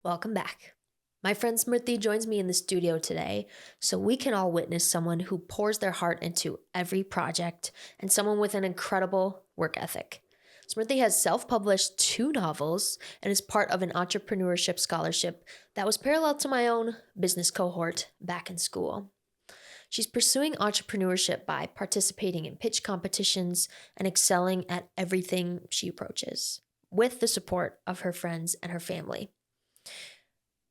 Welcome back. My friend Smriti joins me in the studio today so we can all witness someone who pours their heart into every project and someone with an incredible work ethic. Smriti has self-published 2 novels and is part of an entrepreneurship scholarship that was parallel to my own business cohort back in school. She's pursuing entrepreneurship by participating in pitch competitions and excelling at everything she approaches, with the support of her friends and her family.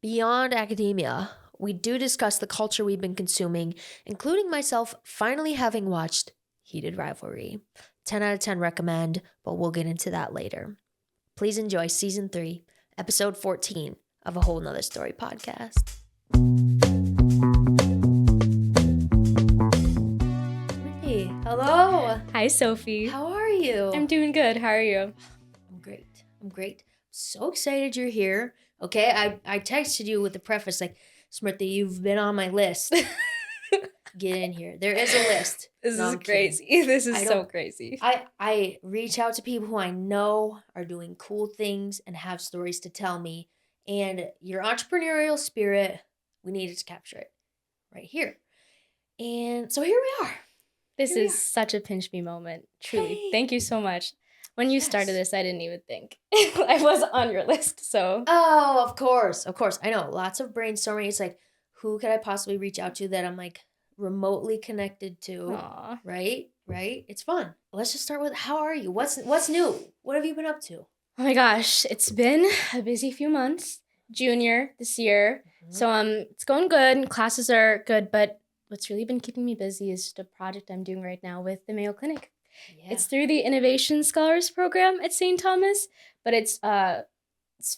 Beyond academia, we do discuss the culture we've been consuming, including myself finally having watched Heated Rivalry. 10 out of 10 recommend, but we'll get into that later. Please enjoy Season 3, Episode 14 of A Whole Nother Story Podcast. Hey, hello. Hi, Sophie. How are you? I'm doing good. How are you? I'm great. So excited you're here. Okay, I texted you with the preface like, Smriti, you've been on my list. Get in here. There is a list. This is crazy. This is so crazy. I reach out to people who I know are doing cool things and have stories to tell me. And your entrepreneurial spirit, we needed to capture it right here. And so here we are. This is such a pinch me moment. Truly. Hey. Thank you so much. When you started this, I didn't even think I was on your list, so. Oh, of course. I know. Lots of brainstorming. It's like, who could I possibly reach out to that I'm like remotely connected to? Aww. Right? It's fun. Let's just start with, how are you? What's new? What have you been up to? Oh my gosh, it's been a busy few months. Junior this year. Mm-hmm. So it's going good. Classes are good, but what's really been keeping me busy is the project I'm doing right now with the Mayo Clinic. Yeah. It's through the Innovation Scholars Program at St. Thomas, but it's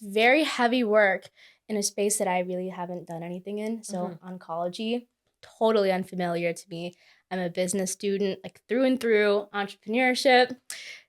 very heavy work in a space that I really haven't done anything in. So oncology, totally unfamiliar to me. I'm a business student, like through and through, entrepreneurship,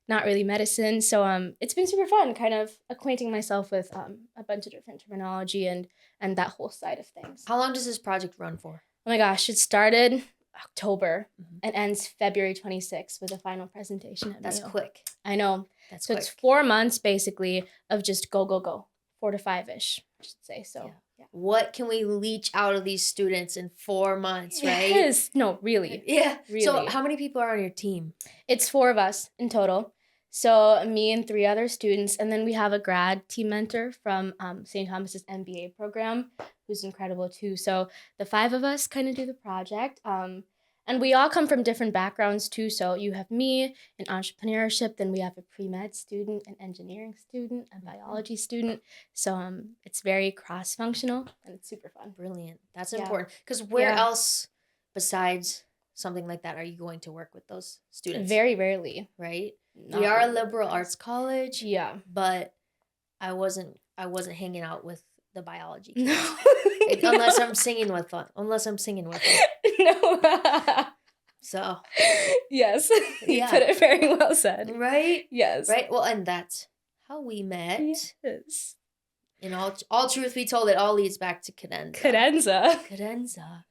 not really medicine. So it's been super fun, kind of acquainting myself with a bunch of different terminology and that whole side of things. How long does this project run for? Oh my gosh, it started October and ends February 26th with a final presentation at That's Mayo. Quick. I know. That's so quick. It's 4 months basically of just go. 4 to 5-ish, I should say. So yeah. What can we leach out of these students in 4 months, right? Yes. No, really. Yeah. Really. So how many people are on your team? It's 4 of us in total. So me and 3 other students, and then we have a grad team mentor from St. Thomas's MBA program, who's incredible too. So the 5 of us kind of do the project. And we all come from different backgrounds too. So you have me in entrepreneurship, then we have a pre-med student, an engineering student, a biology student. So it's very cross-functional and it's super fun. Brilliant. That's important. Because where else besides something like that are you going to work with those students? Very rarely. Right? We are a liberal arts college. Yeah. But I wasn't hanging out with the biology kids. No. Unless I'm singing with them. No. So. Yes. You put it very well said. Right? Yes. Right? Well, and that's how we met. Yes. In all truth be told, it all leads back to cadenza. Cadenza.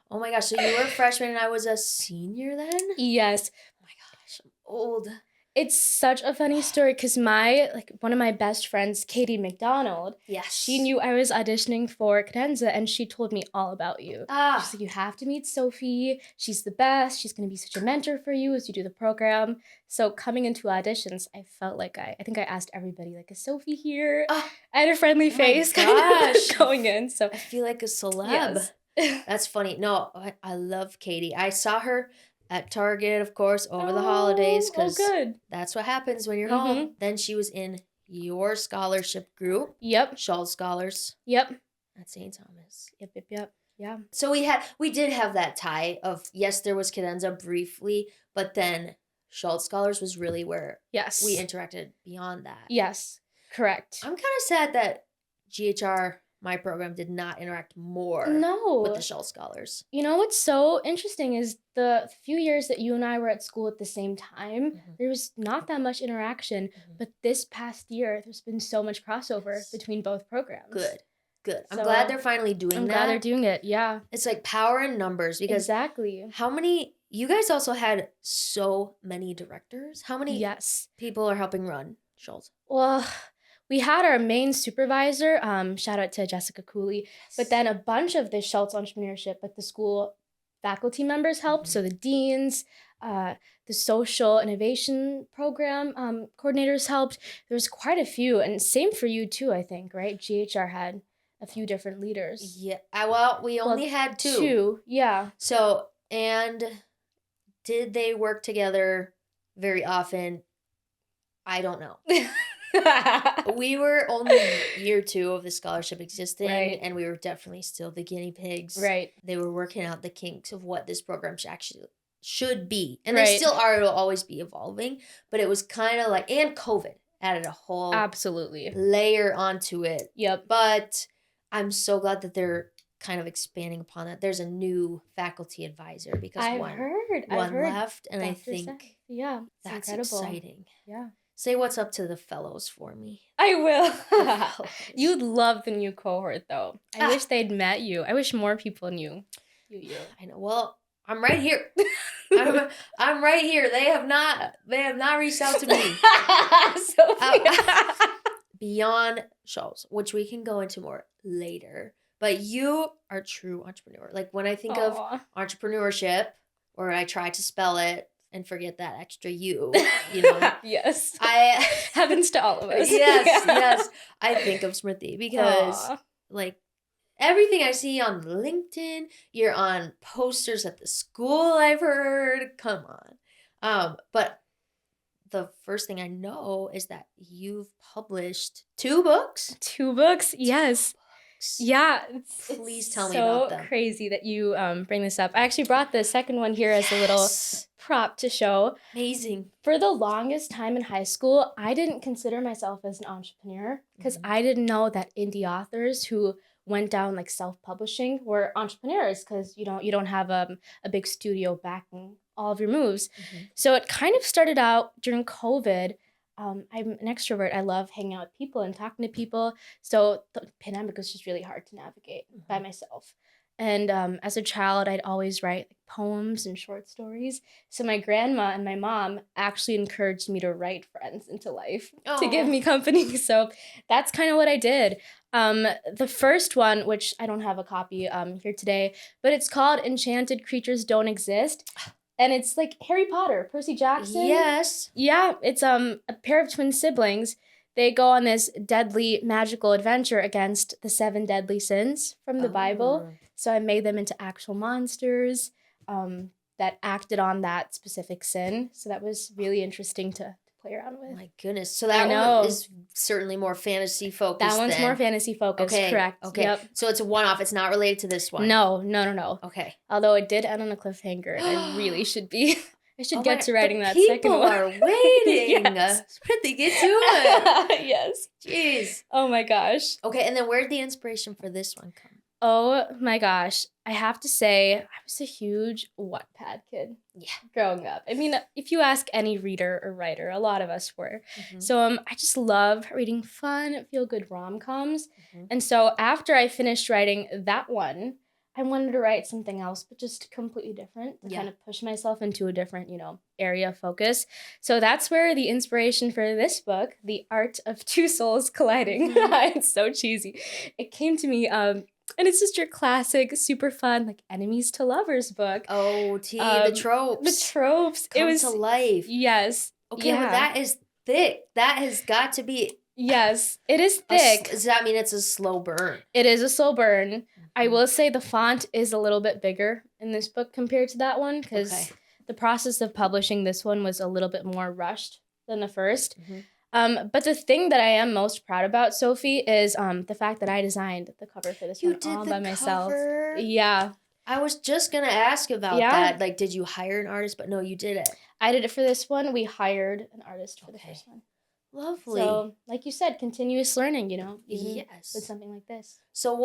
Oh my gosh. So you were a freshman and I was a senior then? Yes. Oh my gosh. I'm old. It's such a funny story because one of my best friends, Katie McDonald, she knew I was auditioning for cadenza and she told me all about you. She's like, you have to meet Sophie. She's the best. She's going to be such a mentor for you as you do the program. So coming into auditions, I felt like I think I asked everybody, like, is Sophie here? I had a friendly face kind of going in. So I feel like a celeb. Yes. That's funny. No, I love Katie. I saw her at Target, of course, over the holidays, because that's what happens when you're home. Then she was in your scholarship group. Yep. Schultz Scholars. Yep. At St. Thomas. Yep. Yeah. So we did have that tie of, yes, there was cadenza briefly, but then Schultz Scholars was really where we interacted beyond that. Yes, correct. I'm kind of sad that GHR, my program, did not interact more with the Schultz Scholars. You know what's so interesting is the few years that you and I were at school at the same time, there was not that much interaction. But this past year, there's been so much crossover between both programs. Good. I'm glad they're finally doing that. I'm glad they're doing it, yeah. It's like power in numbers because how many, you guys also had so many directors. How many people are helping run Schultz? Well, We had our main supervisor, shout out to Jessica Cooley, but then a bunch of the Schultz entrepreneurship, like the school faculty members helped. So the deans, the social innovation program coordinators helped. There was quite a few, and same for you too, I think, right? GHR had a few different leaders. Yeah. Well, we only had two. Two, yeah. So, and did they work together very often? I don't know. We were only year 2 of the scholarship existing, Right. and we were definitely still the guinea pigs. Right. They were working out the kinks of what this program should be. And Right. they still are, it'll always be evolving, but it was kind of like, and COVID added a whole Absolutely layer onto it. Yep. But I'm so glad that they're kind of expanding upon that. There's a new faculty advisor because one left, and I think yeah, that's incredible. exciting. Yeah. Say what's up to the fellows for me. I will. You'd love the new cohort, though. I wish they'd met you. I wish more people knew you. I know. Well, I'm right here. I'm right here. They have not reached out to me. Beyond shows, which we can go into more later. But you are a true entrepreneur. Like when I think of entrepreneurship, or I try to spell it and forget that extra U, you know. Yes. Happens to all of us. Yes. I think of Smriti because like everything I see on LinkedIn, you're on posters at the school, I've heard. Come on. But the first thing I know is that you've published 2 books. 2 books? Yes. Yeah. Please tell me about them. So crazy that you bring this up. I actually brought the second one here as a little prop to show. Amazing. For the longest time in high school, I didn't consider myself as an entrepreneur because I didn't know that indie authors who went down like self-publishing were entrepreneurs because you don't have a big studio backing all of your moves. So it kind of started out during COVID. I'm an extrovert. I love hanging out with people and talking to people. So the pandemic was just really hard to navigate by myself. And as a child, I'd always write like, poems and short stories. So my grandma and my mom actually encouraged me to write friends into life to give me company. So that's kind of what I did. The first one, which I don't have a copy here today, but it's called Enchanted Creatures Don't Exist. And it's like Harry Potter, Percy Jackson. Yes. Yeah, it's a pair of twin siblings. They go on this deadly magical adventure against the 7 deadly sins from the Bible. So I made them into actual monsters that acted on that specific sin. So that was really interesting to play around with. Oh my goodness. So that one is certainly more fantasy focused. That one's more fantasy focused, correct. Okay. Yep. So it's a one-off. It's not related to this one. No. Okay. Although it did end on a cliffhanger. I really should be. I should get to writing that second one. People are waiting. Yes. Smriti, get to it. Yes. Jeez. Oh my gosh. Okay, and then where did the inspiration for this one come? Oh my gosh. I have to say, I was a huge Wattpad kid growing up. I mean, if you ask any reader or writer, a lot of us were. So I just love reading fun, feel-good rom-coms. And so after I finished writing that one, I wanted to write something else, but just completely different to kind of push myself into a different, area of focus. So that's where the inspiration for this book, The Art of Two Souls Colliding, it's so cheesy. It came to me, and it's just your classic, super fun, like enemies to lovers book. Oh, the tropes. The tropes. Come to life. Yes. Okay, well, that is thick. That has got to be. Yes, it is thick. Does that mean it's a slow burn? It is a slow burn. I will say the font is a little bit bigger in this book compared to that one because the process of publishing this one was a little bit more rushed than the first. But the thing that I am most proud about, Sophie, is the fact that I designed the cover for this one all by myself. Yeah. I was just going to ask about that. Like, did you hire an artist? But no, you did it. I did it for this one. We hired an artist for the first one. Lovely. So, like you said, continuous learning, even with something like this. So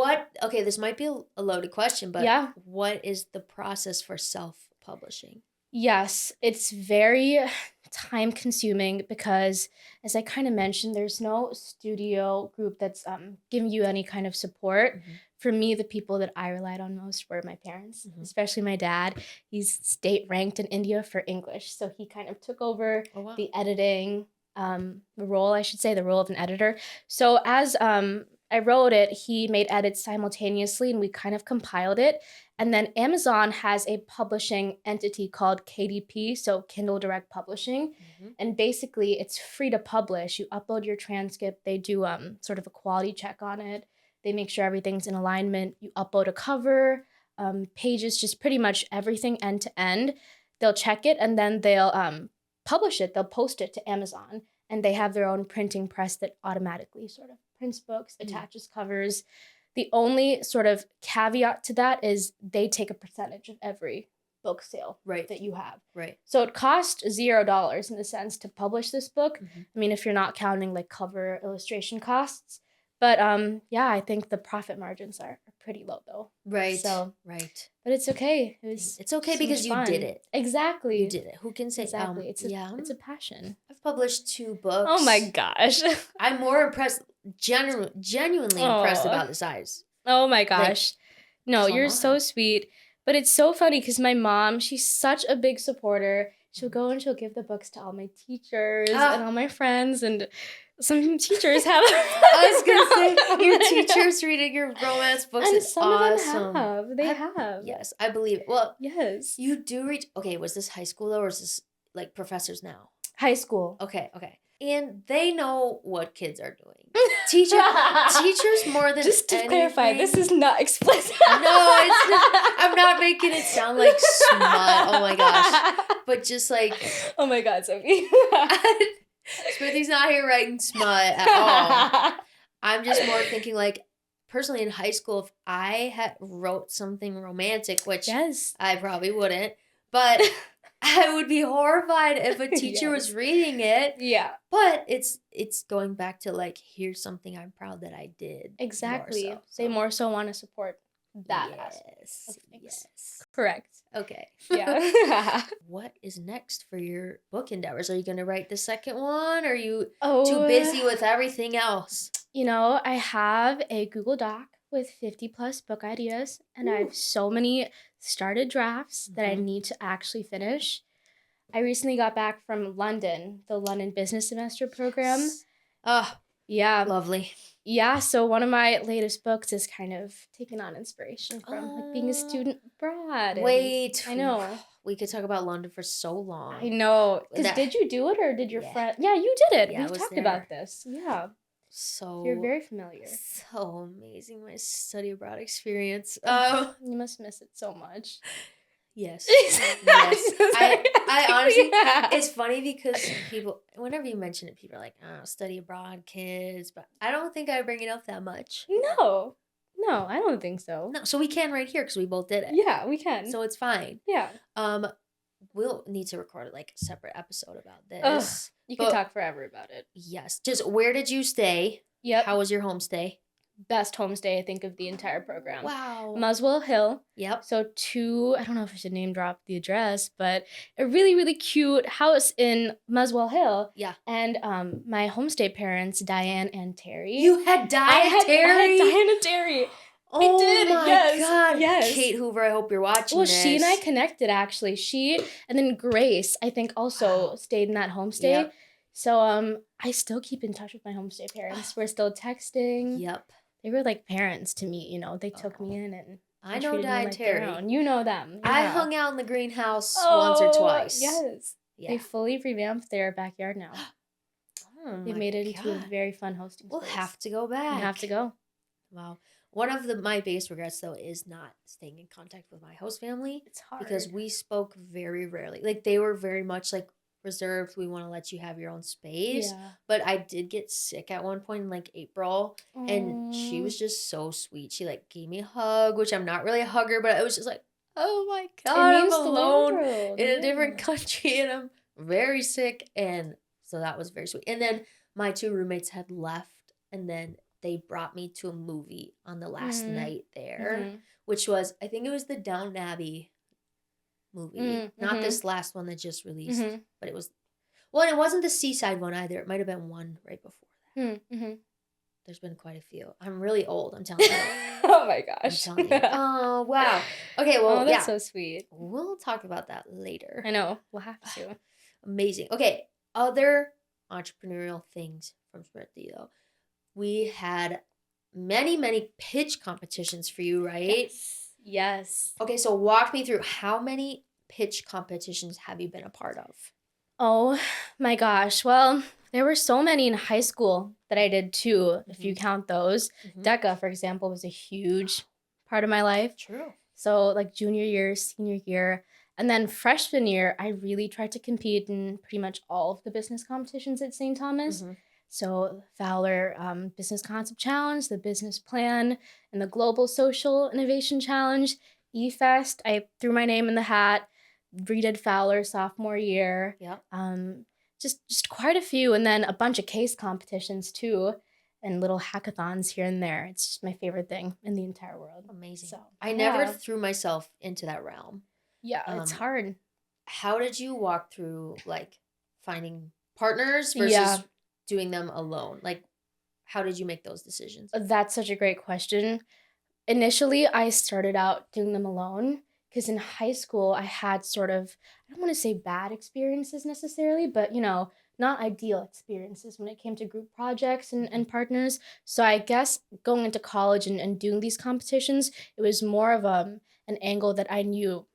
this might be a loaded question, but what is the process for self-publishing? Yes, it's very time consuming because, as I kind of mentioned, there's no studio group that's giving you any kind of support. For me, the people that I relied on most were my parents, especially my dad. He's state ranked in India for English, so he kind of took over the editing, the role of an editor. So as I wrote it, he made edits simultaneously and we kind of compiled it. And then Amazon has a publishing entity called KDP, so Kindle Direct Publishing. And basically it's free to publish. You upload your transcript, they do sort of a quality check on it. They make sure everything's in alignment. You upload a cover, pages, just pretty much everything end to end. They'll check it and then they'll publish it. They'll post it to Amazon. And they have their own printing press that automatically sort of prints books, attaches covers. The only sort of caveat to that is they take a percentage of every book sale that you have. Right. So it cost $0 in a sense to publish this book. I mean, if you're not counting like cover illustration costs. But I think the profit margins are pretty low though. Right. So right. But it's okay. It's okay because you did it. Exactly. You did it. Who can say exactly? It's a passion. I've published 2 books. Oh my gosh. I'm more impressed, genuinely impressed about the size. Oh my gosh. No, you're so sweet. But it's so funny because my mom, she's such a big supporter. She'll go and she'll give the books to all my teachers and all my friends, and some teachers have. I was gonna say your teachers reading your romance books and is some awesome. of them have. They have. Yes, I believe it. Well, yes, you do reach. Okay, was this high school though, or is this like professors now? High school. Okay, and they know what kids are doing. Teachers more than just to anything. clarify, this is not explicit. No, it's not. I'm not making it sound like smut. Oh my gosh, but just like. Oh my god, Sophie. Smriti's not here writing smut at all. I'm just more thinking like, personally in high school, if I had wrote something romantic, which I probably wouldn't, but I would be horrified if a teacher was reading it. Yeah. But it's going back to like, here's something I'm proud that I did. Exactly. They more so want to support that aspect of things. Yes. Correct. Okay. Yeah. What is next for your book endeavors? Are you going to write the second one? Or are you too busy with everything else? You know, I have a Google Doc with 50 plus book ideas, and I have so many started drafts that I need to actually finish. I recently got back from London, the London Business Semester program. Oh, yeah. Lovely. Yeah, so one of my latest books is kind of taking on inspiration from like being a student abroad. Wait. I know. We could talk about London for so long. I know. Because did you do it or did your friend? Yeah, you did it. We've talked about this. Yeah. So you're very familiar. So amazing, my study abroad experience. You must miss it so much. Yes. Yes. I honestly, it's funny because people, whenever you mention it, people are like, oh, study abroad kids, but I don't think I bring it up that much. No, I don't think so. No, so we can right here because we both did it. Yeah, we can. So it's fine. Yeah. We'll need to record like a separate episode about this. You can talk forever about it. Yes. Just where did you stay? Yep. How was your homestay? Best homestay, I think, of the entire program. Wow. Muswell Hill. Yep. So I don't know if I should name drop the address, but a really, really cute house in Muswell Hill. Yeah. And my homestay parents, Diane and Terry. You had Diane and Terry? I had Diane and Terry. Oh, I did. My God. Yes. Kate Hoover, I hope you're watching this. this. She and I connected, actually. She and then Grace, I think, also stayed in that homestay. Yep. So I still keep in touch with my homestay parents. We're still texting. Yep. They were like parents to me, you know. They took me in and I know Diane and Terry. You know them. Yeah. I hung out in the greenhouse once or twice. Yes. Yeah. They fully revamped their backyard now. They made it into a very fun hosting space. We'll have to go back. We have to go. Wow. One of my biggest regrets, though, is not staying in contact with my host family. It's hard. Because we spoke very rarely. Like, they were very much, like, reserved. We want to let you have your own space. Yeah. But I did get sick at one point in, like, April. And she was just so sweet. She, like, gave me a hug, which I'm not really a hugger, but I was just like, oh, my God, I'm alone in a different country. And I'm very sick. And so that was very sweet. And then my 2 roommates had left. And then they brought me to a movie on the last night there, which was, I think it was the Downton Abbey movie. Not this last one that just released, but it was, well, it wasn't the Seaside one either. It might have been one right before that. There's been quite a few. I'm really old, I'm telling you. Oh my gosh. I'm telling you. Oh, wow. Okay, well, that's so sweet. We'll talk about that later. I know. We'll have to. Amazing. Okay, other entrepreneurial things from Smriti, though. We had many pitch competitions for you, right? Yes. Okay, so walk me through, how many pitch competitions have you been a part of? Oh my gosh. Well, there were so many in high school that I did too, if you count those. DECA, for example, was a huge part of my life. True. So like junior year, senior year, and then freshman year, I really tried to compete in pretty much all of the business competitions at St. Thomas. So Fowler Business Concept Challenge, the Business Plan, and the Global Social Innovation Challenge, eFest. I threw my name in the hat, redid Fowler sophomore year. Yep. Just quite a few, and then a bunch of case competitions too, and little hackathons here and there. It's just my favorite thing in the entire world. Amazing. So I never threw myself into that realm. Yeah, it's hard. How did you walk through, like, finding partners versus doing them alone? Like, how did you make those decisions? That's such a great question. Initially, I started out doing them alone because in high school, I had sort of, I don't want to say bad experiences necessarily, but, not ideal experiences when it came to group projects and partners. So I guess going into college and doing these competitions, it was more of an angle that I knew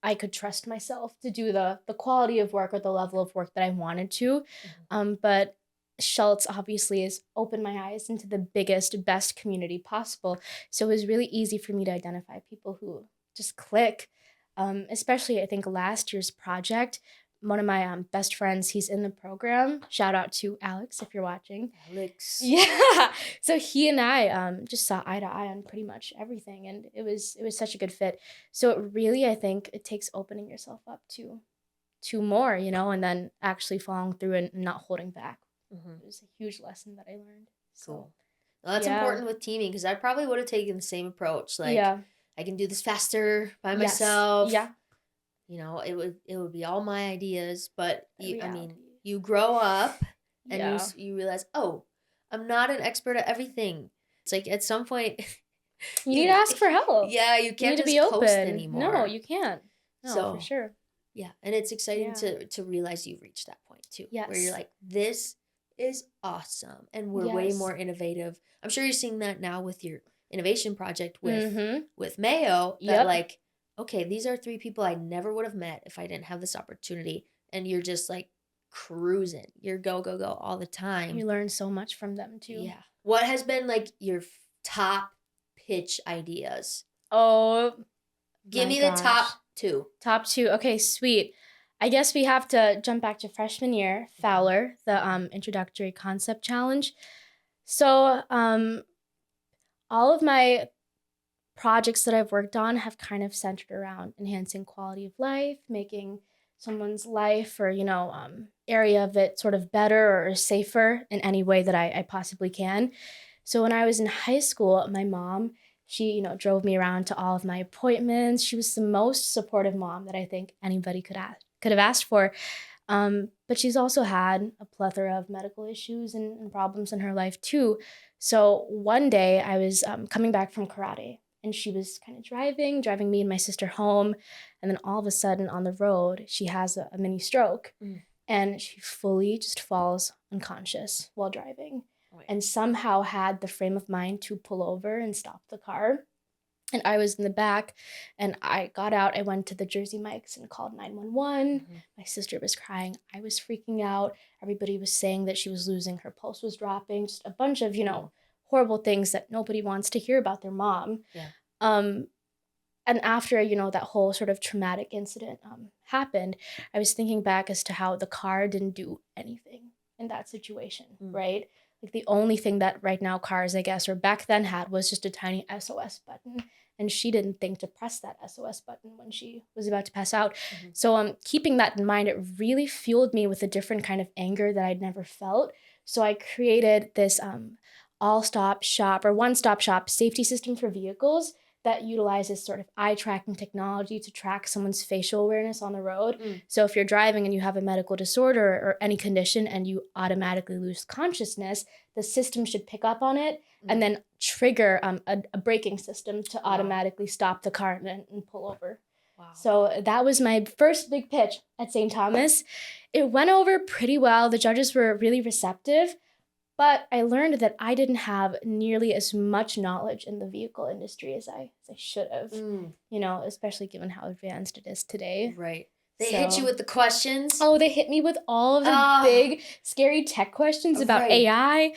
I could trust myself to do the quality of work or the level of work that I wanted to. But Schultz obviously has opened my eyes into the biggest, best community possible. So it was really easy for me to identify people who just click. Especially, I think, last year's project. One of my best friends, he's in the program. Shout out to Alex if you're watching. Alex. Yeah. So he and I just saw eye to eye on pretty much everything, and it was such a good fit. So it really, I think, it takes opening yourself up to more, and then actually following through and not holding back. It was a huge lesson that I learned. So, cool. Well, that's important with teaming, because I probably would have taken the same approach. Like, I can do this faster by myself. Yeah. It would be all my ideas, but you grow up and you realize, oh, I'm not an expert at everything. It's like at some point you need to ask for help. Yeah, you can't just be coast open anymore. No, you can't. No, so, for sure. Yeah, and it's exciting to realize you've reached that point too. Yes. Where you're like, this is awesome, and we're way more innovative. I'm sure you're seeing that now with your innovation project with Mayo. That like, okay, these are 3 people I never would have met if I didn't have this opportunity, and you're just like cruising. You're go all the time. You learn so much from them too. Yeah. What has been like your top pitch ideas? Oh, give me the top 2. Top 2. Okay, sweet. I guess we have to jump back to freshman year, Fowler, the introductory concept challenge. So, all of my projects that I've worked on have kind of centered around enhancing quality of life, making someone's life or, area of it sort of better or safer in any way that I possibly can. So when I was in high school, my mom, she, drove me around to all of my appointments. She was the most supportive mom that I think anybody could have asked for. But she's also had a plethora of medical issues and problems in her life too. So one day I was coming back from karate, and she was kind of driving me and my sister home. And then all of a sudden on the road, she has a mini stroke and she fully just falls unconscious while driving. And somehow had the frame of mind to pull over and stop the car. And I was in the back, and I got out. I went to the Jersey Mikes and called 911. My sister was crying. I was freaking out. Everybody was saying that she was losing. Her pulse was dropping. Just a bunch of, horrible things that nobody wants to hear about their mom. Yeah. And after, that whole sort of traumatic incident happened, I was thinking back as to how the car didn't do anything in that situation, right? Like the only thing that right now cars, I guess, or back then had was just a tiny SOS button. And she didn't think to press that SOS button when she was about to pass out. So keeping that in mind, it really fueled me with a different kind of anger that I'd never felt. So I created this all-stop shop or one-stop shop safety system for vehicles that utilizes sort of eye tracking technology to track someone's facial awareness on the road. So if you're driving and you have a medical disorder or any condition and you automatically lose consciousness, the system should pick up on it and then trigger a braking system to automatically stop the car and pull over. So that was my first big pitch at St. Thomas. It went over pretty well. The judges were really receptive, but I learned that I didn't have nearly as much knowledge in the vehicle industry as I should have, especially given how advanced it is today. Right. They hit you with the questions? Oh, they hit me with all of the big, scary tech questions about AI.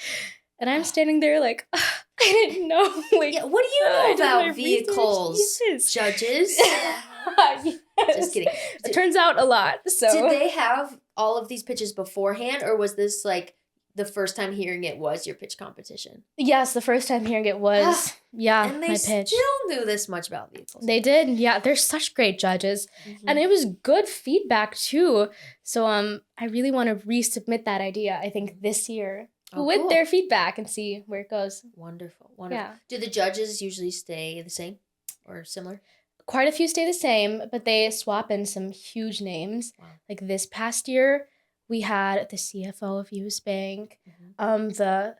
And I'm standing there like, I didn't know. What do you know about vehicles, judges? Yes. Just kidding. It turns out a lot. So did they have all of these pitches beforehand, or was this like the first time hearing it was your pitch competition? Yes, the first time hearing it was, and they my pitch. Still knew this much about vehicles. They did, yeah. They're such great judges, and it was good feedback too. So I really want to resubmit that idea. I think this year with their feedback and see where it goes. Wonderful. Yeah. Do the judges usually stay the same or similar? Quite a few stay the same, but they swap in some huge names. Wow. Like this past year, we had the CFO of US Bank, the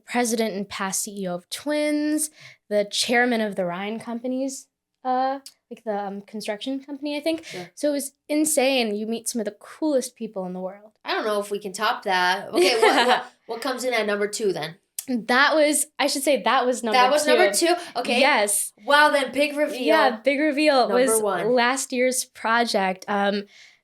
president and past CEO of Twins, the chairman of the Ryan Companies, like the construction company, I think. Sure. So it was insane. You meet some of the coolest people in the world. I don't know if we can top that. Okay, what comes in at number 2 then? That was number 2? Okay. Yes. Wow, then big reveal. Yeah, big reveal. Number was 1. Last year's project.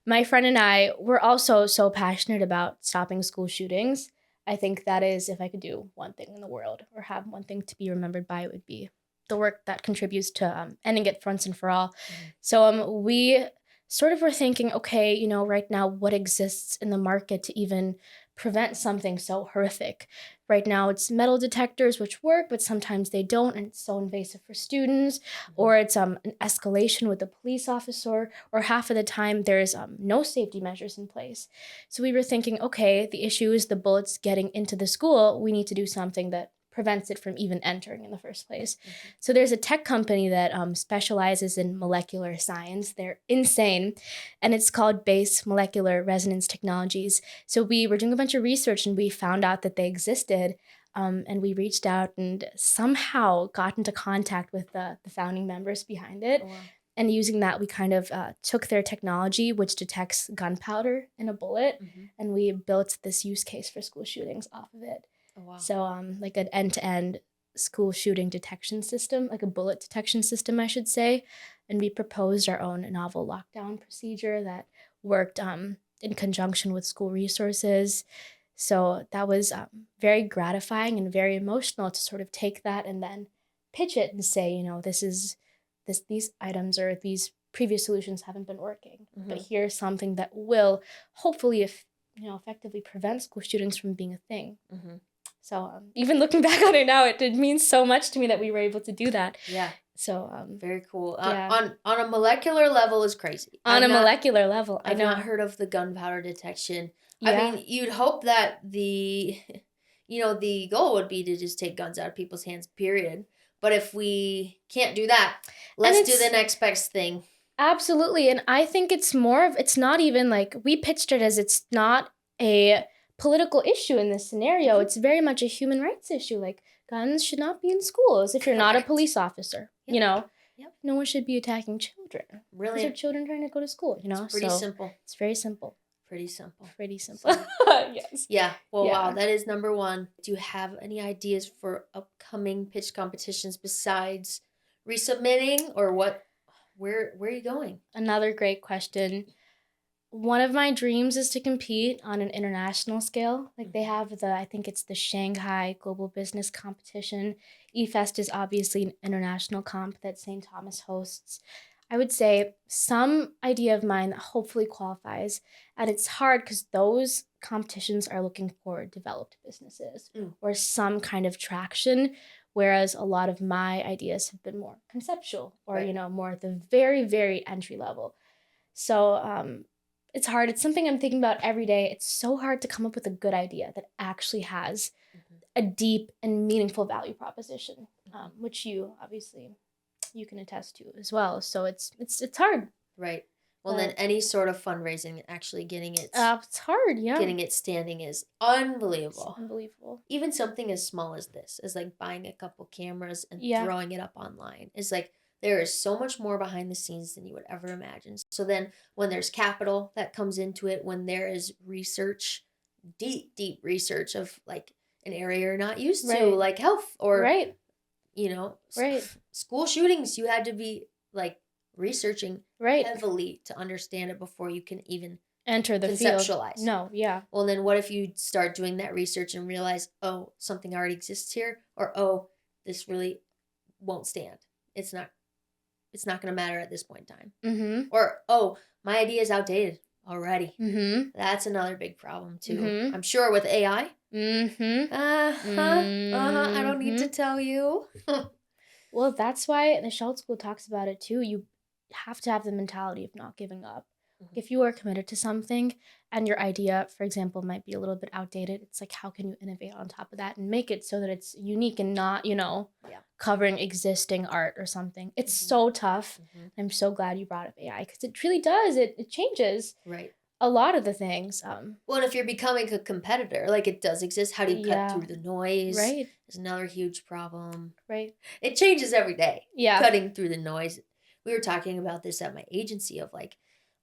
My friend and I were also so passionate about stopping school shootings. I think that is, if I could do one thing in the world or have one thing to be remembered by, it would be the work that contributes to ending it once and for all. So we sort of were thinking, okay, right now, what exists in the market to even prevent something so horrific? Right now, it's metal detectors, which work, but sometimes they don't, and it's so invasive for students, or it's an escalation with a police officer, or half of the time there's no safety measures in place. So we were thinking, okay, the issue is the bullets getting into the school. We need to do something that prevents it from even entering in the first place. So there's a tech company that specializes in molecular science. They're insane. And it's called Base Molecular Resonance Technologies. So we were doing a bunch of research and we found out that they existed. And we reached out and somehow got into contact with the founding members behind it. Oh, wow. And using that, we kind of took their technology, which detects gunpowder in a bullet, and we built this use case for school shootings off of it. Oh, wow. So like an end-to-end school shooting detection system, like a bullet detection system, I should say. And we proposed our own novel lockdown procedure that worked in conjunction with school resources. So that was very gratifying and very emotional to sort of take that and then pitch it and say, these items or these previous solutions haven't been working. But here's something that will hopefully, effectively prevent school shootings from being a thing. So even looking back on it now, it means so much to me that we were able to do that. Yeah. So very cool. On a molecular level is crazy. Molecular level, I've not heard of the gunpowder detection. Yeah. I mean, you'd hope that the goal would be to just take guns out of people's hands, period. But if we can't do that, let's do the next best thing. Absolutely. And I think it's not even like, we pitched it as it's not a political issue in this scenario. It's very much a human rights issue. Like, guns should not be in schools if you're not a police officer. Yep. No one should be attacking children. Really? These are children trying to go to school, It's pretty simple. It's very simple. Pretty simple. Yes. Yeah. Well, wow. That is number 1. Do you have any ideas for upcoming pitch competitions besides resubmitting, or what? Where are you going? Another great question. One of my dreams is to compete on an international scale. Like they have I think it's the Shanghai Global Business Competition. eFest is obviously an international comp that St. Thomas hosts. I would say some idea of mine that hopefully qualifies. And it's hard because those competitions are looking for developed businesses or some kind of traction, whereas a lot of my ideas have been more conceptual or, more at the very, very entry level. So it's hard. It's something I'm thinking about every day. It's so hard to come up with a good idea that actually has a deep and meaningful value proposition, which you can attest to as well. So it's hard. Right. Well, then any sort of fundraising, actually getting it. It's hard, yeah. Getting it standing is unbelievable. It's unbelievable. Even something as small as this, as like buying a couple cameras and throwing it up online, is like There is so much more behind the scenes than you would ever imagine. So then when there's capital that comes into it, when there is research, deep research of like an area you're not used to, Right. like health or, Right. you know, Right. school shootings, you had to be like researching Right. heavily to understand it before you can even Enter the field. conceptualize. No, yeah. Well, then what if you start doing that research and realize, oh, something already exists here, or oh, this really won't stand. It's not going to matter at this point in time. Mm-hmm. Or oh, my idea is outdated already. Mm-hmm. That's another big problem too. Mm-hmm. I'm sure with AI. Mm-hmm. I don't need to tell you. Well, that's why the Schultz School talks about it too. You have to have the mentality of not giving up. If you are committed to something and your idea, for example, might be a little bit outdated, it's like, how can you innovate on top of that and make it so that it's unique and not, covering existing art or something? It's so tough. I'm so glad you brought up AI because it really does. It changes a lot of the things. Well, and if you're becoming a competitor, like it does exist, how do you cut through the noise? Right. Is another huge problem. Right. It changes every day. Yeah. Cutting through the noise. We were talking about this at my agency of like,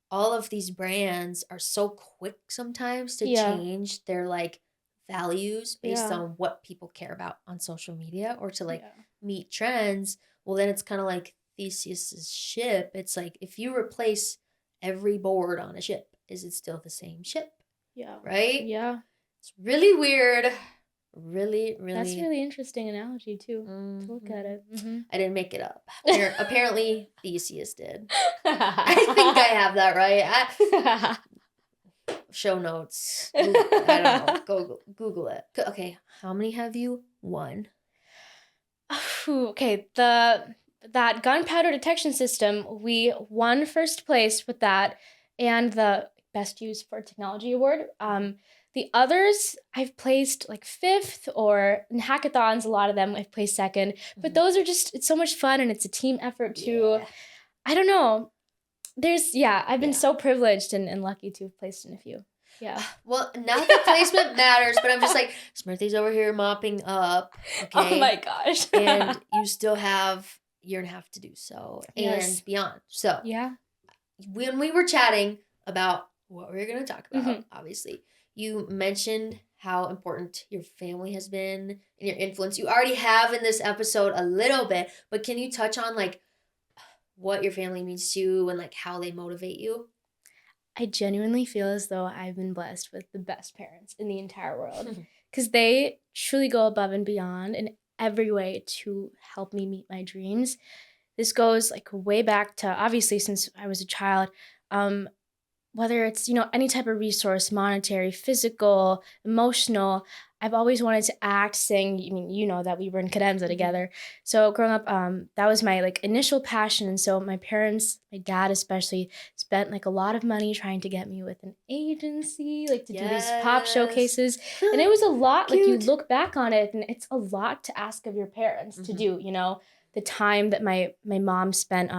all of these brands are so quick sometimes to change their like values based on what people care about on social media or to like meet trends. Well, then it's kind of like Theseus's ship. It's like if you replace every board on a ship, is it still the same ship? Yeah. Right? Yeah. It's really weird. Really. That's a really interesting analogy too. To look at it. I didn't make it up. Apparently Theseus did. I think I have that right. Show notes. I don't know. Google it. Okay, how many have you won? Okay, that gunpowder detection system, we won first place with that and the Best Use for Technology Award. The others, I've placed like 5th, or in hackathons, a lot of them I've placed 2nd. But those are just, it's so much fun and it's a team effort too. Yeah. I don't know. I've been so privileged and lucky to have placed in a few. Yeah. Well, not that placement matters, but I'm just like, Smriti's over here mopping up. Okay. Oh my gosh. And you still have a year and a half to do so and beyond. So when we were chatting about what we were going to talk about, obviously, you mentioned how important your family has been and your influence. You already have in this episode a little bit, but can you touch on like what your family means to you and like how they motivate you? I genuinely feel as though I've been blessed with the best parents in the entire world because they truly go above and beyond in every way to help me meet my dreams. This goes like way back to obviously since I was a child. Whether it's, any type of resource, monetary, physical, emotional, I've always wanted to act, sing. I mean, that we were in cadenza together. So growing up, that was my like initial passion. And so my parents, my dad especially, spent like a lot of money trying to get me with an agency, like to do these pop showcases. And it was a lot, like you look back on it and it's a lot to ask of your parents to do, the time that my mom spent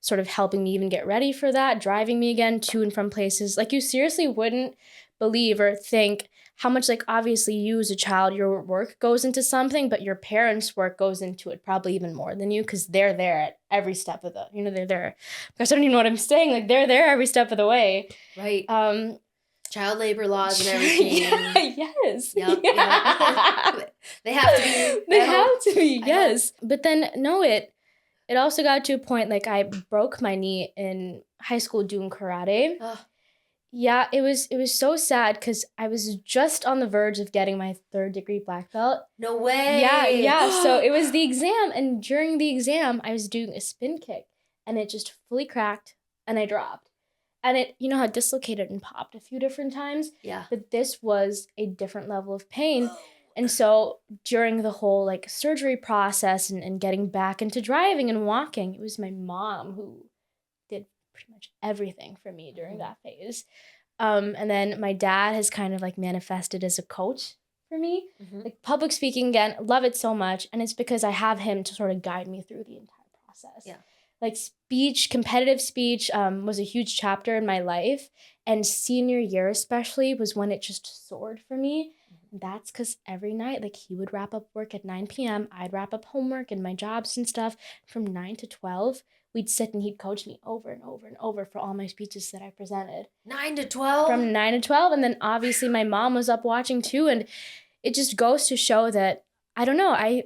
sort of helping me even get ready for that, driving me again to and from places. Like you seriously wouldn't believe or think how much like obviously you as a child, your work goes into something, but your parents' work goes into it probably even more than you because they're there at every step of they're there. Because I don't even know what I'm saying. Like they're there every step of the way. Right. Child labor laws and everything. Yes. Yep. They have to be. They have to be, yes. But then, no, it also got to a point, like, I broke my knee in high school doing karate. Yeah, it was so sad because I was just on the verge of getting my 3rd degree black belt. No way. Yeah. So it was the exam, and during the exam, I was doing a spin kick, and it just fully cracked, and I dropped. And it, how it dislocated and popped a few different times. Yeah. But this was a different level of pain. And so during the whole like surgery process and getting back into driving and walking, it was my mom who did pretty much everything for me during that phase. And then my dad has kind of like manifested as a coach for me. Like public speaking, again, love it so much. And it's because I have him to sort of guide me through the entire process. Yeah. Like speech, competitive speech was a huge chapter in my life. And senior year especially was when it just soared for me. That's because every night, like, he would wrap up work at 9 p.m. I'd wrap up homework and my jobs and stuff. From 9 to 12, we'd sit and he'd coach me over and over and over for all my speeches that I presented. 9 to 12? From 9 to 12. And then obviously my mom was up watching too. And it just goes to show that, I don't know,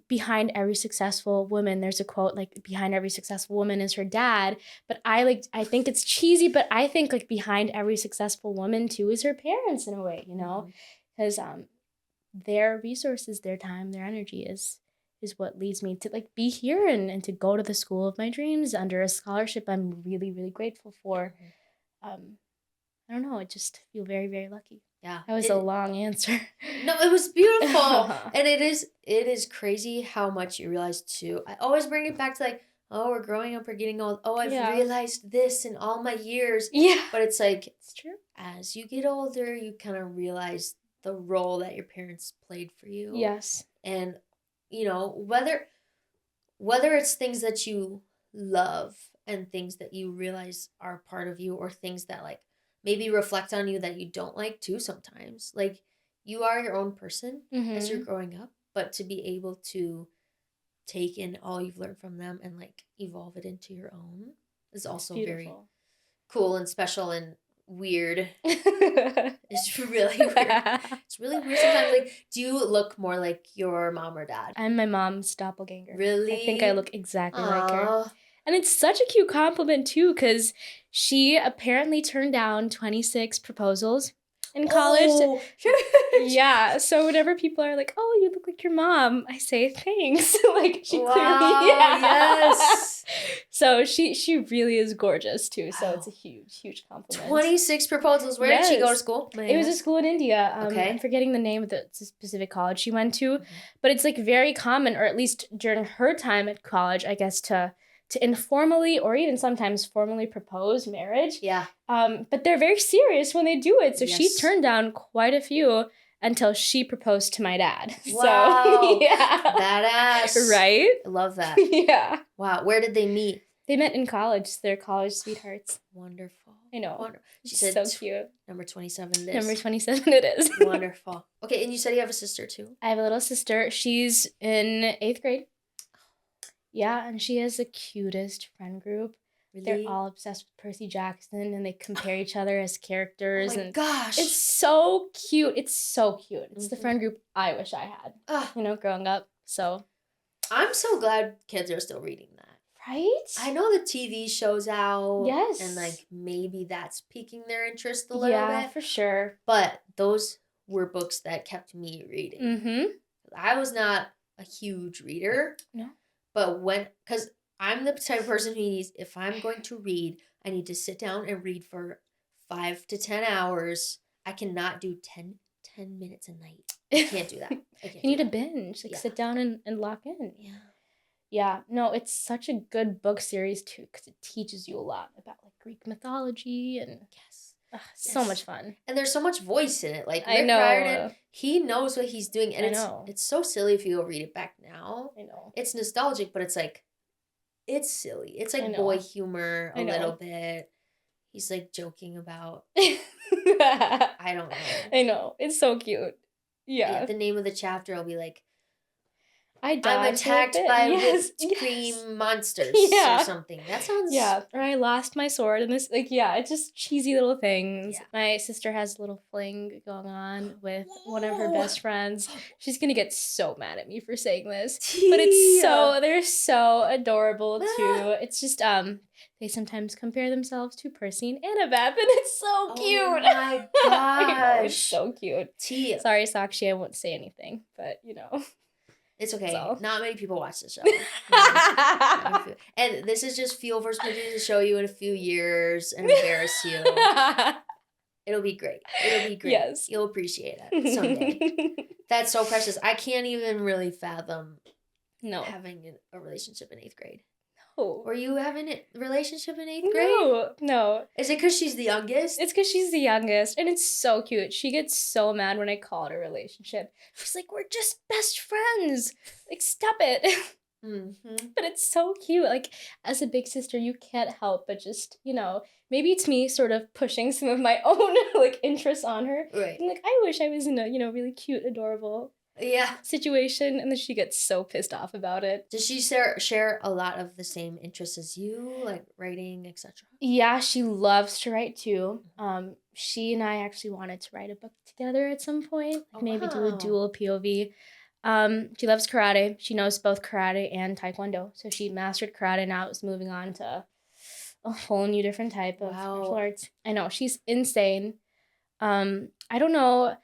behind every successful woman, there's a quote, like, behind every successful woman is her dad. But I think it's cheesy, but I think, like, behind every successful woman too is her parents in a way, you know, because their resources, their time, their energy is what leads me to, like, be here and to go to the school of my dreams under a scholarship I'm really, really grateful for. I don't know, I just feel very, very lucky. Yeah. That was a long answer. No, it was beautiful. And it is crazy how much you realize too. I always bring it back to, like, oh, we're growing up, we're getting old. Oh, I've realized this in all my years. Yeah. But it's like, it's true. As you get older, you kind of realize the role that your parents played for you. Yes. And, you know, whether it's things that you love and things that you realize are part of you, or things that, like, maybe reflect on you that you don't like too sometimes. Like, you are your own person as you're growing up, but to be able to take in all you've learned from them and, like, evolve it into your own is also very cool and special and weird. It's really weird. It's really weird sometimes. Like, do you look more like your mom or dad? I'm my mom's doppelganger. Really? I think I look exactly like her. And it's such a cute compliment, too, because she apparently turned down 26 proposals in college. Oh, yeah. So whenever people are like, oh, you look like your mom, I say thanks. Like, she clearly, yes. So she really is gorgeous, too. So it's a huge, huge compliment. 26 proposals. Where did she go to school? It was a school in India. Okay. I'm forgetting the name of the specific college she went to. But it's, like, very common, or at least during her time at college, I guess, to informally or even sometimes formally propose marriage. Yeah. But they're very serious when they do it. So she turned down quite a few until she proposed to my dad. Wow. So, yeah. Badass. Right? I love that. Yeah. Wow. Where did they meet? They met in college. They're college sweethearts. Wonderful. I know. Wonderful. She said so cute. Number 27 it is. Number 27 it is. Wonderful. Okay, and you said you have a sister too? I have a little sister. She's in 8th grade. Yeah, and she has the cutest friend group. Really? They're all obsessed with Percy Jackson, and they compare each other as characters. Oh my gosh. It's so cute. It's so cute. It's the friend group I wish I had, growing up. So I'm so glad kids are still reading that. Right? I know the TV show's out. Yes. And, like, maybe that's piquing their interest a little bit. Yeah, for sure. But those were books that kept me reading. Mm-hmm. I was not a huge reader. No. But because I'm the type of person who needs, if I'm going to read, I need to sit down and read for 5 to 10 hours. I cannot do 10 minutes a night. I can't do that. You need a binge. Like, sit down and lock in. Yeah. Yeah. No, it's such a good book series, too, because it teaches you a lot about, like, Greek mythology and... So much fun. And there's so much voice in it. Like, Rick I know. Riordan, he knows what he's doing. And it's so silly if you go read it back now. I know. It's nostalgic, but it's, like, it's silly. It's, like, boy humor a little bit. He's, like, joking about... I don't know. I know. It's so cute. Yeah. The name of the chapter will be, like, I'm attacked by whipped cream monsters or something. That sounds... Yeah, or I lost my sword and this, like, it's just cheesy little things. Yeah. My sister has a little fling going on with one of her best friends. She's gonna get so mad at me for saying this. But they're so adorable too. It's just, they sometimes compare themselves to Percy and Annabeth, and it's so cute. Oh my gosh. I know, it's so cute. Sorry, Sakshi, I won't say anything, but, It's okay. So. Not many people watch the show. And this is just fuel for Smriti to show you in a few years and embarrass you. It'll be great. Yes. You'll appreciate it someday. That's so precious. I can't even really fathom having a relationship in 8th grade. No. Were you having a relationship in 8th grade? No. Is it because she's the youngest? It's because she's the youngest, and it's so cute. She gets so mad when I call it a relationship. She's like, we're just best friends. Like, stop it. Mm-hmm. But It's so cute. Like, as a big sister, you can't help but just, maybe it's me sort of pushing some of my own, like, interests on her. Right. I'm like, I wish I was in a, really cute, adorable situation. And then she gets so pissed off about it. Does she share a lot of the same interests as you, like writing, etc.? Yeah, she loves to write too. She and I actually wanted to write a book together at some point. Maybe do a dual POV. She loves karate. She knows both karate and taekwondo. So she mastered karate, now is moving on to a whole new different type of martial arts. I know, she's insane. I don't know.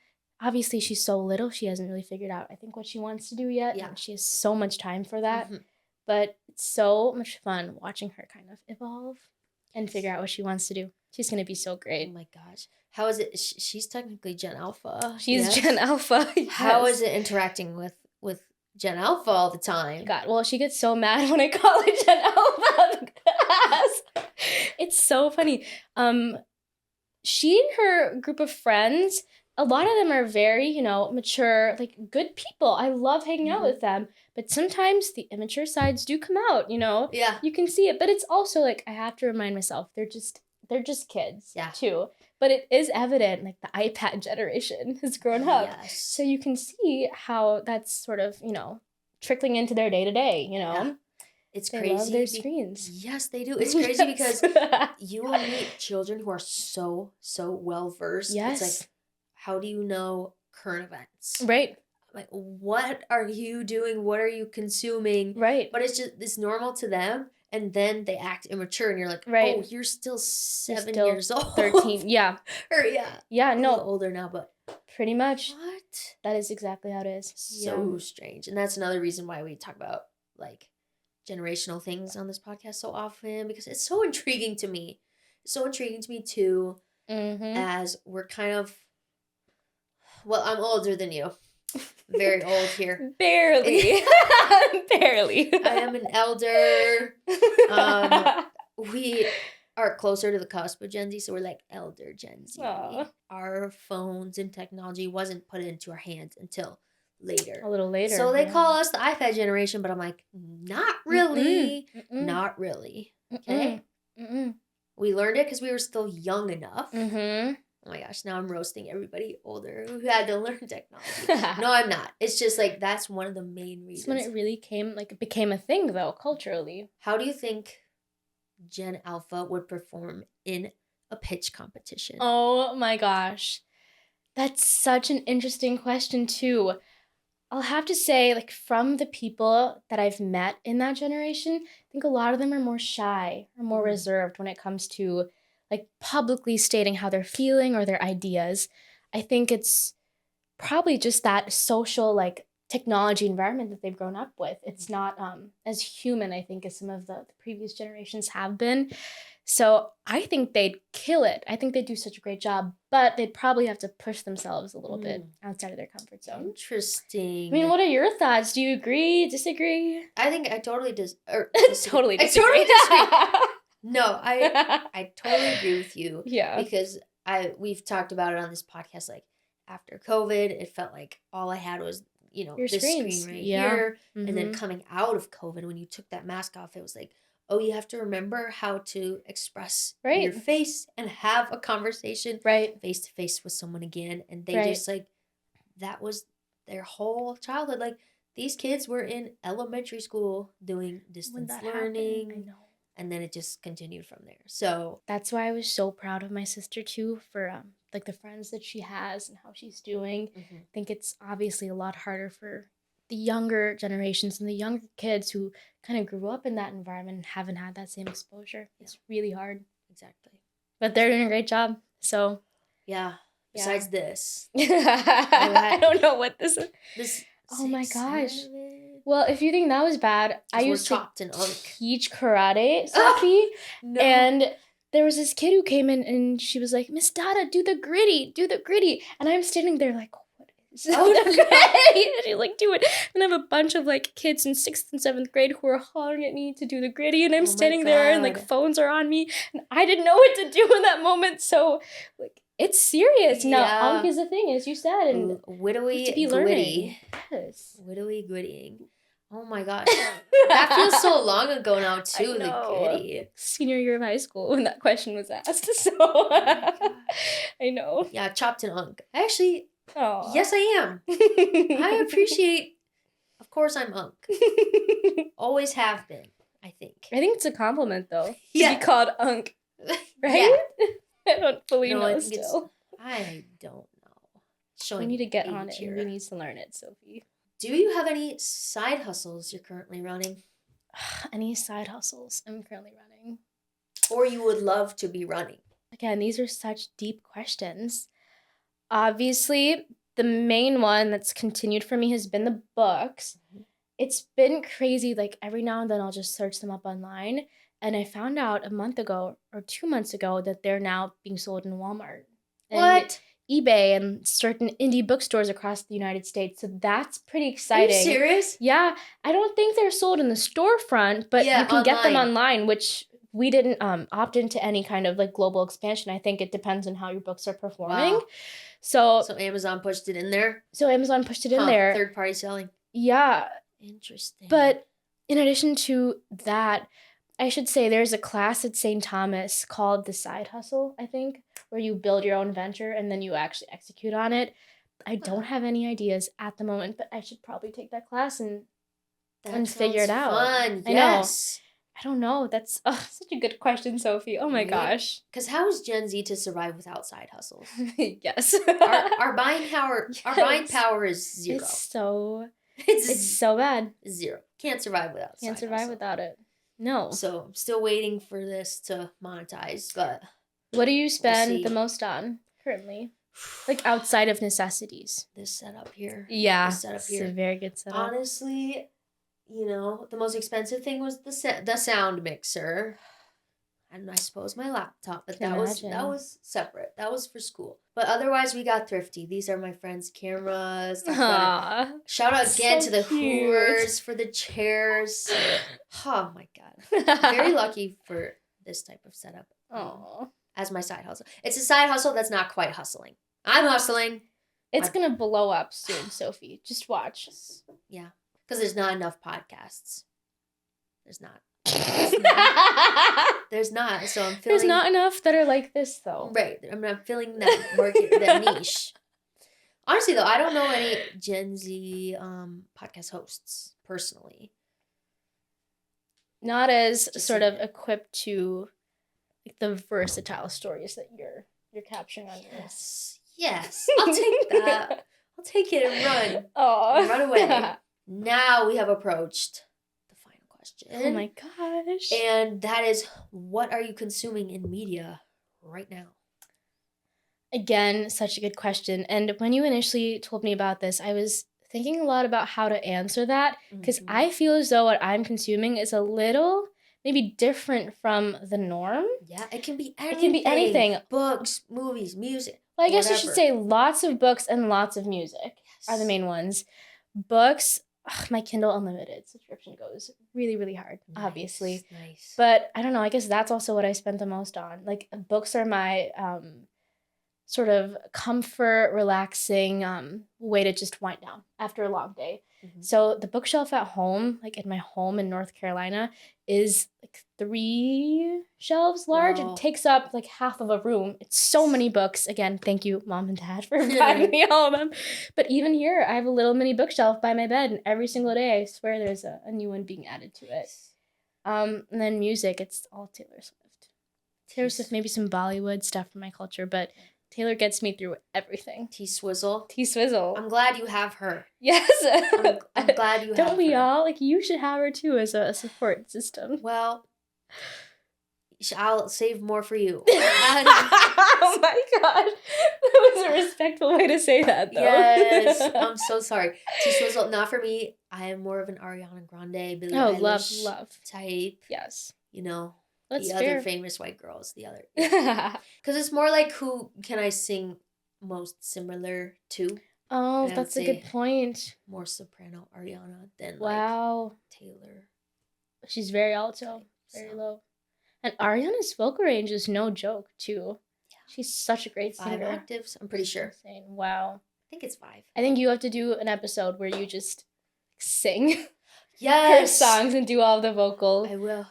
Obviously, she's so little, she hasn't really figured out, I think, what she wants to do yet. Yeah. And she has so much time for that. Mm-hmm. But it's so much fun watching her kind of evolve and figure out what she wants to do. She's going to be so great. Oh my gosh. How is it? She's technically Gen Alpha. She's Gen Alpha. Yes. How is it interacting with Gen Alpha all the time? God, well, she gets so mad when I call her Gen Alpha. It's so funny. She and her group of friends, a lot of them are very, mature, like, good people. I love hanging out with them. But sometimes the immature sides do come out, Yeah. You can see it. But it's also, like, I have to remind myself, they're just kids, too. But it is evident, like, the iPad generation has grown up. Yes. So you can see how that's sort of, trickling into their day-to-day, Yeah. It's they crazy. Love their screens. Yes, they do. It's crazy because you will meet children who are so well-versed. Yes. It's like, how do you know current events? Right. Like, what are you doing? What are you consuming? Right. But it's normal to them. And then they act immature and you're like, right. Oh, you're still 7 years old. 13. Yeah. Or yeah. Yeah, no. A little older now, but. Pretty much. What? That is exactly how it is. So strange. And that's another reason why we talk about, like, generational things on this podcast so often, because it's so intriguing to me. It's so intriguing to me too, as we're kind of, well, I'm older than you. Very old here. Barely. Barely. I am an elder. We are closer to the cusp of Gen Z, so we're like elder Gen Z. Aww. Our phones and technology wasn't put into our hands until later. A little later. So they call us the iPad generation, but I'm like, not really. Not really. Okay? We learned it because we were still young enough. Oh my gosh, now I'm roasting everybody older who had to learn technology. No, I'm not. It's just like, that's one of the main reasons. It's when it really became a thing, though, culturally. How do you think Gen Alpha would perform in a pitch competition? Oh my gosh. That's such an interesting question, too. I'll have to say, like, from the people that I've met in that generation, I think a lot of them are more shy or more reserved when it comes to, like, publicly stating how they're feeling or their ideas. I think it's probably just that social, like, technology environment that they've grown up with. It's not as human, I think, as some of the previous generations have been. So I think they'd kill it. I think they'd do such a great job, but they'd probably have to push themselves a little bit outside of their comfort zone. Interesting. I mean, what are your thoughts? Do you agree, disagree? I think I totally totally disagree. I totally disagree. No, I totally agree with you. Yeah. Because we've talked about it on this podcast, like, after COVID, it felt like all I had was, your this screens. screen right here. And then coming out of COVID, when you took that mask off, it was like, oh, you have to remember how to express your face and have a conversation face to face with someone again. And they just, like, that was their whole childhood. Like, these kids were in elementary school doing distance learning. Happened, I know. And then it just continued from there. So that's why I was so proud of my sister too, for like the friends that she has and how she's doing. I think it's obviously a lot harder for the younger generations and the younger kids who kind of grew up in that environment and haven't had that same exposure. It's really hard. Exactly. But they're doing a great job. So yeah. Besides this. I don't know what this is. This oh my gosh. Well, if you think that was bad, I used to teach karate, Sophie. No. And there was this kid who came in and she was like, Miss Datta, do the gritty. And I'm standing there like, what is the gritty? And she's like, do it. And I have a bunch of, like, kids in 6th and 7th grade who are hollering at me to do the gritty. And I'm standing there and, like, phones are on me. And I didn't know what to do in that moment. So, like, it's serious. Yeah. Now, Ankh is a thing, as you said. And widowy to be learning. Yes. Widowy grittying. Oh my gosh. That feels so long ago now, too, I the know. goodie. Senior year of high school when that question was asked. So Oh I know. yeah, chopped and unk. Actually, Aww. yes, I am. I appreciate, of course, I'm unk. Always have been, I think. I think it's a compliment, though, to Yeah. be called unk, right? I don't fully know still. I don't know. We Showing need to get on age it, and here. we need to learn it, Sophie. Do you have any side hustles you're currently running? Any side hustles I'm currently running? Or you would love to be running? Again, these are such deep questions. Obviously, the main one that's continued for me has been the books. Mhm. It's been crazy. Like, every now and then I'll just search them up online. And I found out a month ago or 2 months ago that they're now being sold in Walmart. What? And eBay and certain indie bookstores across the United States. So that's pretty exciting. Are you serious? Yeah. I don't think they're sold in the storefront, but Yeah, you can get them online. online, which we didn't opt into any kind of like global expansion. I think it depends on how your books are performing. Wow. So Amazon pushed it in there? Amazon pushed it in there. Third-party selling. Yeah. Interesting. But in addition to that, I should say there's a class at St. Thomas called the Side Hustle, I think, where you build your own venture and then you actually execute on it. I don't have any ideas at the moment, but I should probably take that class and figure it out. Fun. I Yes. know. I don't know. That's such a good question, Sophie. Oh my gosh. Because how is Gen Z to survive without side hustles? Yes. Our buying power. Yes. Our buying power is zero. It's so bad. Zero. Can't survive without. Can't survive without it. No. So I'm still waiting for this to monetize. But what do you spend the most on currently? Like outside of necessities. This setup here. Yeah. This setup here. It's a very good setup. Honestly, the most expensive thing was the sound mixer. And I suppose my laptop, but that was separate. That was for school. But otherwise, we got thrifty. These are my friend's cameras. Shout out again to the Hoovers for the chairs. Oh my god, very lucky for this type of setup. As my side hustle. It's a side hustle that's not quite hustling. I'm hustling. It's gonna blow up soon, Sophie. Just watch. Yeah, because there's not enough podcasts. There's not. There's not. So I'm feeling. There's not enough that are like this, though. Right. I'm feeling that market, that niche. Honestly, though, I don't know any Gen Z podcast hosts personally. Not as sort of equipped to like the versatile stories that you're capturing on this. Yes. I'll take that. I'll take it and run. Oh. Run away. Now we have approached the final question. Oh my gosh. And that is, what are you consuming in media right now? Again, such a good question. And when you initially told me about this, I was thinking a lot about how to answer that because I feel as though what I'm consuming is a little maybe different from the norm. Yeah, it can be anything. It can be anything. Books, movies, music. Well, I guess you should say lots of books and lots of music are the main ones. Books, my Kindle Unlimited subscription goes really, really hard, obviously. Nice. But I don't know, I guess that's also what I spent the most on. Like, books are my sort of comfort, relaxing way to just wind down after a long day. Mm-hmm. So the bookshelf at home, like in my home in North Carolina, is like 3 shelves large. Whoa. It takes up like half of a room. It's so many books. Again, thank you, Mom and Dad, for providing me all of them. But even here, I have a little mini bookshelf by my bed, and every single day, I swear there's a new one being added to it. And then music, it's all Taylor Swift. Taylor Swift, maybe some Bollywood stuff from my culture, but Taylor gets me through everything. T-Swizzle. I'm glad you have her. Yes. I'm glad you have her. Don't we all? Like, you should have her too as a support system. Well, I'll save more for you. Oh my god. That was a respectful way to say that, though. Yes. I'm so sorry. T-Swizzle, not for me. I am more of an Ariana Grande, Billie Eilish love type. Yes. That's the fair. Other famous white girls, the other. Because it's more like, who can I sing most similar to? Oh, that's a good point. More soprano Ariana than like Taylor. She's very alto, very low. And Ariana's vocal range is no joke, too. Yeah. She's such a great singer. 5 octaves, I'm pretty sure. Insane. Wow. I think it's 5. I think you have to do an episode where you just sing. Yes. songs and do all the vocal, I will.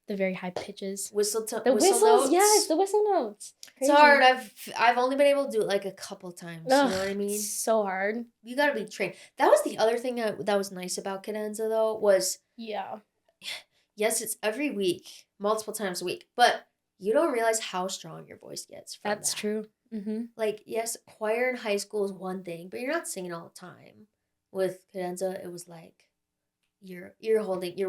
the very high pitches. Whistle Whistles, notes. yes, the whistle notes. It's hard. I've only been able to do it like a couple times. Ugh, you know what I mean? It's so hard. You gotta be trained. That was the other thing that was nice about Cadenza though, was yes, it's every week, multiple times a week, but you don't realize how strong your voice gets from That's that. true. Mm-hmm. Like, yes, choir in high school is one thing, but you're not singing all the time. With Cadenza, it was like you're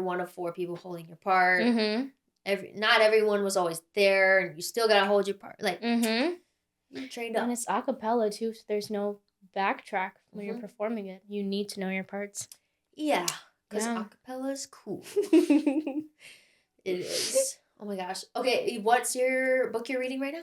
one of 4 people holding your part. Mm-hmm. Not everyone was always there, and you still gotta hold your part. Like, you're trained up. And it's a cappella too, so there's no backtrack when you're performing it. You need to know your parts. Yeah, because a cappella is cool. It is. Oh my gosh. Okay, what's your book you're reading right now?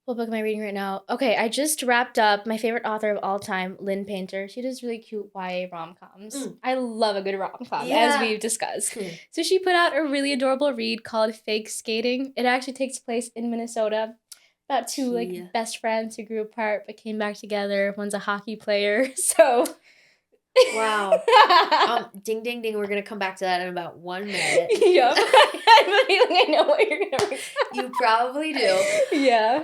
What book am I reading right now? Okay, I just wrapped up my favorite author of all time, Lynn Painter. She does really cute YA rom-coms. I love a good rom-com, as we've discussed. So she put out a really adorable read called Fake Skating. It actually takes place in Minnesota. About 2 best friends who grew apart but came back together. One's a hockey player, so... Wow. Ding, ding, ding. We're going to come back to that in about 1 minute. Yep. I have a feeling I know what you're going to read. You probably do. Yeah.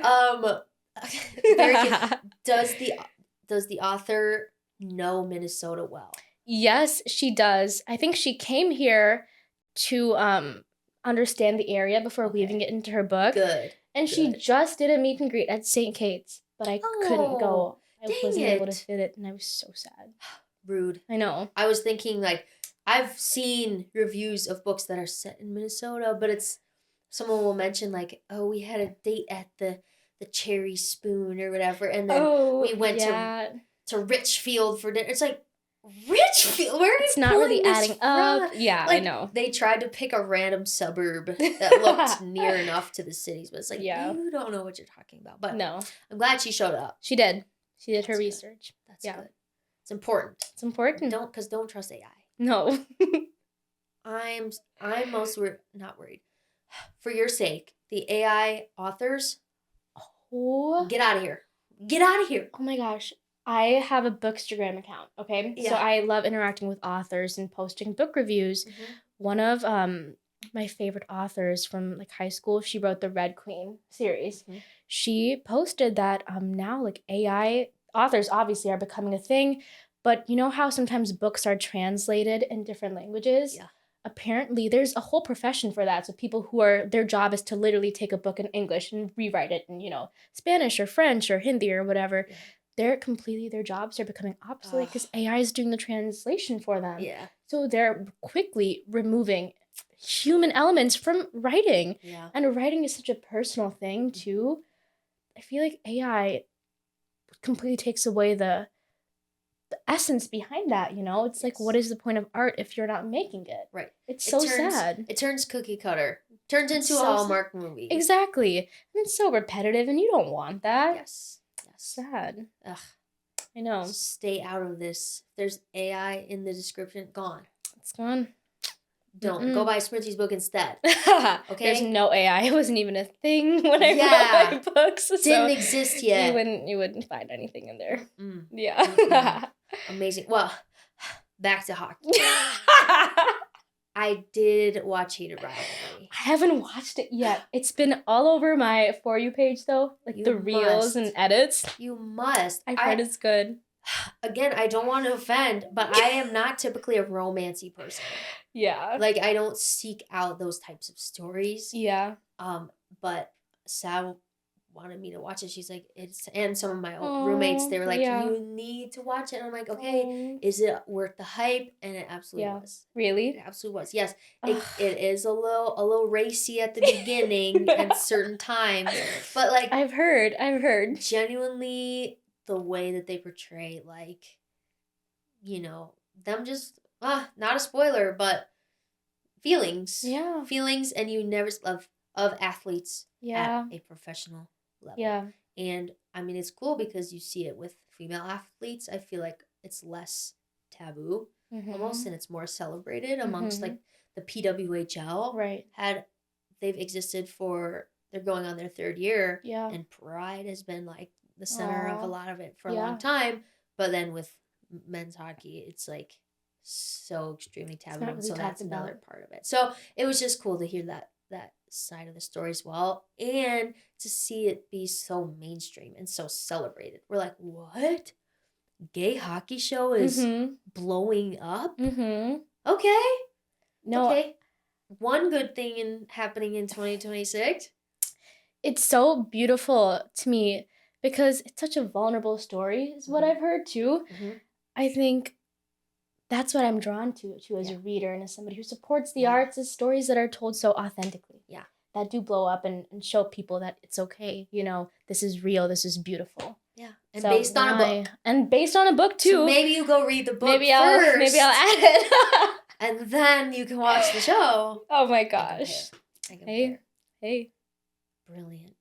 Very cute. Does the author know Minnesota well? Yes, she does. I think she came here to understand the area before weaving it into her book. Good. And she just did a meet and greet at St. Kate's, but I couldn't go. I wasn't able to fit it, and I was so sad. Rude. I know. I was thinking, like, I've seen reviews of books that are set in Minnesota, but someone will mention, like, oh, we had a date at the Cherry Spoon or whatever, and then we went to Richfield for dinner. It's like, Richfield? Where are you? It's not really adding up. Yeah, like, I know. They tried to pick a random suburb that looked near enough to the cities, but it's like, you don't know what you're talking about. But no. I'm glad she showed up. She did. She did her research. That's good. It's important. It's important. Don't trust AI. No. I'm most not worried. For your sake, the AI authors, get out of here. Get out of here. Oh my gosh. I have a Bookstagram account, okay? Yeah. So I love interacting with authors and posting book reviews. Mm-hmm. One of my favorite authors from like high school, she wrote the Red Queen series. Mm-hmm. She posted that now like AI authors obviously are becoming a thing, but you know how sometimes books are translated in different languages? Yeah. Apparently there's a whole profession for that. So people their job is to literally take a book in English and rewrite it in, Spanish or French or Hindi or whatever. Yeah. Their jobs are becoming obsolete because AI is doing the translation for them. Yeah. So they're quickly removing human elements from writing. Yeah. And writing is such a personal thing too. I feel like AI completely takes away the essence behind that, It's like, what is the point of art if you're not making it? Right. It's sad. It turns cookie cutter. Turns into a Hallmark movie. Exactly. And it's so repetitive and you don't want that. Yes. Sad. Ugh. I know. Stay out of this. There's AI in the description. Gone. It's gone. Don't. Go buy Smriti's book instead. Okay? There's no AI. It wasn't even a thing when I wrote my books. Didn't exist yet. You wouldn't find anything in there. Yeah. Amazing. Well, back to hockey. I did watch Heated Rivalry. I haven't watched it yet. It's been all over my For You page, though. Like the reels and edits. You must. I've heard it's good. Again, I don't want to offend, but I am not typically a romancy person. Yeah. Like, I don't seek out those types of stories. Yeah. But Sal wanted me to watch it. She's like, and some of my old roommates, they were like, you need to watch it. And I'm like, okay, is it worth the hype? And it absolutely was. Really? It absolutely was. Yes. It is a little racy at the beginning at certain times. But like I've heard. Genuinely the way that they portray, like, them just not a spoiler, but feelings. Yeah. Feelings, and you never of athletes at a professional level. Yeah. And I mean, it's cool because you see it with female athletes. I feel like it's less taboo almost, and it's more celebrated amongst like the PWHL. Right. They've existed they're going on their 3rd year. Yeah. And Pride has been like the center of a lot of it for a long time. But then with men's hockey, it's like so extremely taboo. not And really so that's talked about. another part of it. So it was just cool to hear that side of the story as well, and to see it be so mainstream and so celebrated. We're like, what? Gay hockey show is blowing up? Okay. No, okay. One good thing happening in 2026. it's so beautiful to me because it's such a vulnerable story, is what I've heard too. I think that's what I'm drawn to as a reader and as somebody who supports the arts, is stories that are told so authentically. Yeah. That do blow up and show people that it's okay. This is real. This is beautiful. Yeah. And so based on a book. And based on a book too. So maybe you go read the book maybe first. Maybe I'll add it. And then you can watch the show. Oh my gosh. I compare. Hey. Brilliant.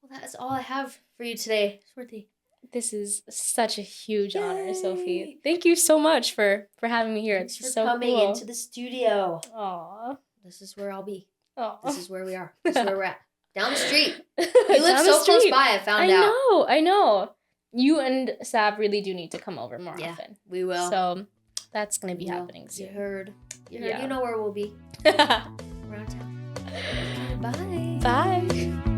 Well, that's all I have for you today, Smriti. This is such a huge honor, Sophie. Thank you so much for having me here. Thanks it's for so coming cool. into the studio. Aww. This is where I'll be. Aww. This is where we are. This is where we're at. Down the street. You live so close by, I know. You and Sav really do need to come over more often. We will. So that's going to be happening soon. You heard. Yeah. You know where we'll be. Around town. Bye. Bye.